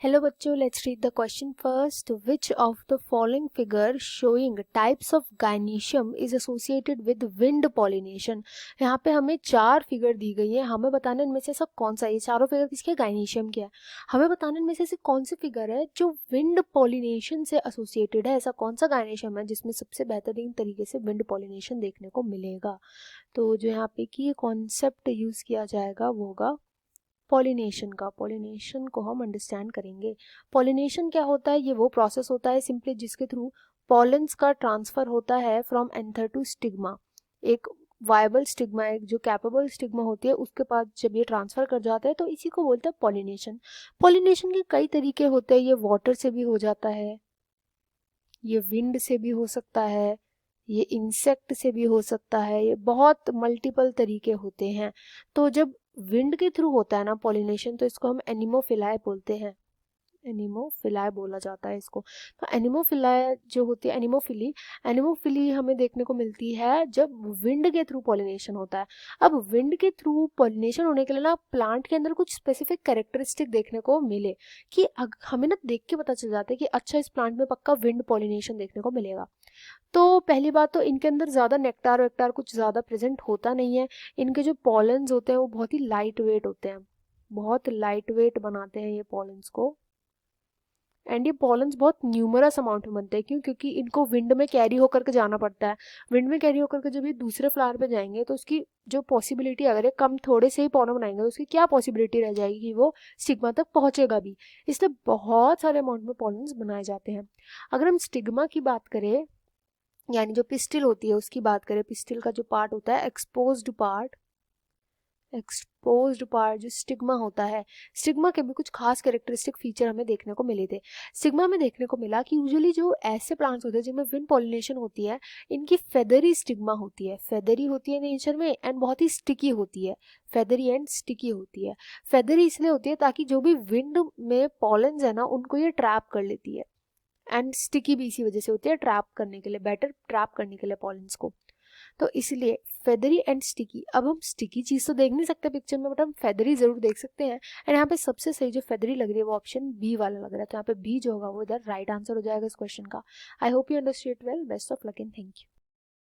Hello बच्चों, let's read the question first. Which of the following figure showing types of gynoecium is associated with wind pollination? यहाँ पे हमें 4 figure दी गई है, हमें बताना इनमें से सब कौन सा, ये चारों फिगर किसके, गाइनीशियम के है। हमें बताना इनमें से कौन सी फिगर है जो विंड पॉलिनेशन से एसोसिएटेड है, ऐसा कौन सा गाइनीशियम है जिसमें सबसे बेहतरीन तरीके से विंड पॉलिनेशन देखने को मिलेगा। तो जो यहाँ पे की कॉन्सेप्ट यूज किया जाएगा वो होगा पॉलिनेशन का। पॉलिनेशन को हम अंडरस्टैंड करेंगे। पॉलिनेशन क्या होता है, ये वो प्रोसेस होता है सिंपली जिसके थ्रू पॉलेंस का ट्रांसफर होता है फ्रॉम एंथर टू स्टिग्मा। एक वायबल स्टिग्मा, एक जो कैपेबल स्टिग्मा होती है उसके पास जब ये ट्रांसफर कर जाता है तो इसी को बोलते हैं पॉलिनेशन। पॉलिनेशन के कई तरीके होते हैं, ये वाटर से भी हो जाता है, ये विंड से भी हो सकता है, ये इंसेक्ट से भी हो सकता है, ये बहुत मल्टीपल तरीके होते हैं। तो जब विंड के थ्रू होता है ना पॉलिनेशन, तो इसको हम एनिमोफिलाई बोलते हैं, एनिमोफिलाई बोला जाता है इसको। तो एनिमोफिलाई जो होती है, एनिमोफिली हमें देखने को मिलती है जब विंड के थ्रू पॉलिनेशन होता है। अब विंड के थ्रू पॉलिनेशन होने के लिए ना प्लांट के अंदर कुछ स्पेसिफिक कैरेक्टरिस्टिक देखने को मिले कि हमें ना देख के पता चल जाता है कि अच्छा इस प्लांट में पक्का विंड पॉलिनेशन देखने को मिलेगा। तो पहली बात तो इनके अंदर ज़्यादा नेक्टार वेक्टार कुछ ज़्यादा प्रेजेंट होता नहीं है। इनके जो पॉलन्स होते हैं वो बहुत ही लाइट वेट होते हैं, बहुत लाइट वेट बनाते हैं ये पॉलन्स को। एंड ये पॉलन्स बहुत न्यूमरस अमाउंट में बनते हैं, क्योंकि इनको विंड में कैरी होकर के जाना पड़ता है। विंड में कैरी होकर के जब ये दूसरे फ्लावर पे जाएंगे तो उसकी जो पॉसिबिलिटी, अगर ये कम थोड़े से ही पॉलन बनाएंगे तो उसकी क्या पॉसिबिलिटी रह जाएगी कि वो स्टिग्मा तक पहुंचेगा भी। इसलिए बहुत सारे अमाउंट में पॉलन्स बनाए जाते हैं। अगर हम स्टिग्मा की बात करें, यानी जो पिस्टिल होती है उसकी बात करें, पिस्टिल का जो पार्ट होता है एक्सपोज्ड पार्ट जो स्टिग्मा होता है, स्टिग्मा के भी कुछ खास कैरेक्टरिस्टिक फीचर हमें देखने को मिले थे। स्टिग्मा में देखने को मिला कि यूजुअली जो ऐसे प्लांट्स होते हैं जिनमें विंड पॉलिनेशन होती है, इनकी फेदरी स्टिग्मा होती है, फेदरी होती है नेचर में एंड बहुत ही स्टिकी होती है, फेदरी एंड स्टिकी होती है। फेदरी इसलिए होती है ताकि जो भी विंड में पॉलन्स है ना उनको ये ट्रैप कर लेती है, एंड स्टिकी भी इसी वजह से होती है, ट्रैप करने के लिए, बेटर ट्रैप करने के लिए पॉलन्स को। तो इसलिए फेदरी एंड स्टिकी। अब हम स्टिकी चीज तो देख नहीं सकते पिक्चर में, बट हम फेदरी जरूर देख सकते हैं। एंड यहाँ पे सबसे सही जो फेदरी लग रही है वो ऑप्शन बी वाला लग रहा है, तो यहाँ पे बी जो होगा वो इधर राइट आंसर हो जाएगा इस क्वेश्चन का। I hope you understand well. Best of luck and thank you.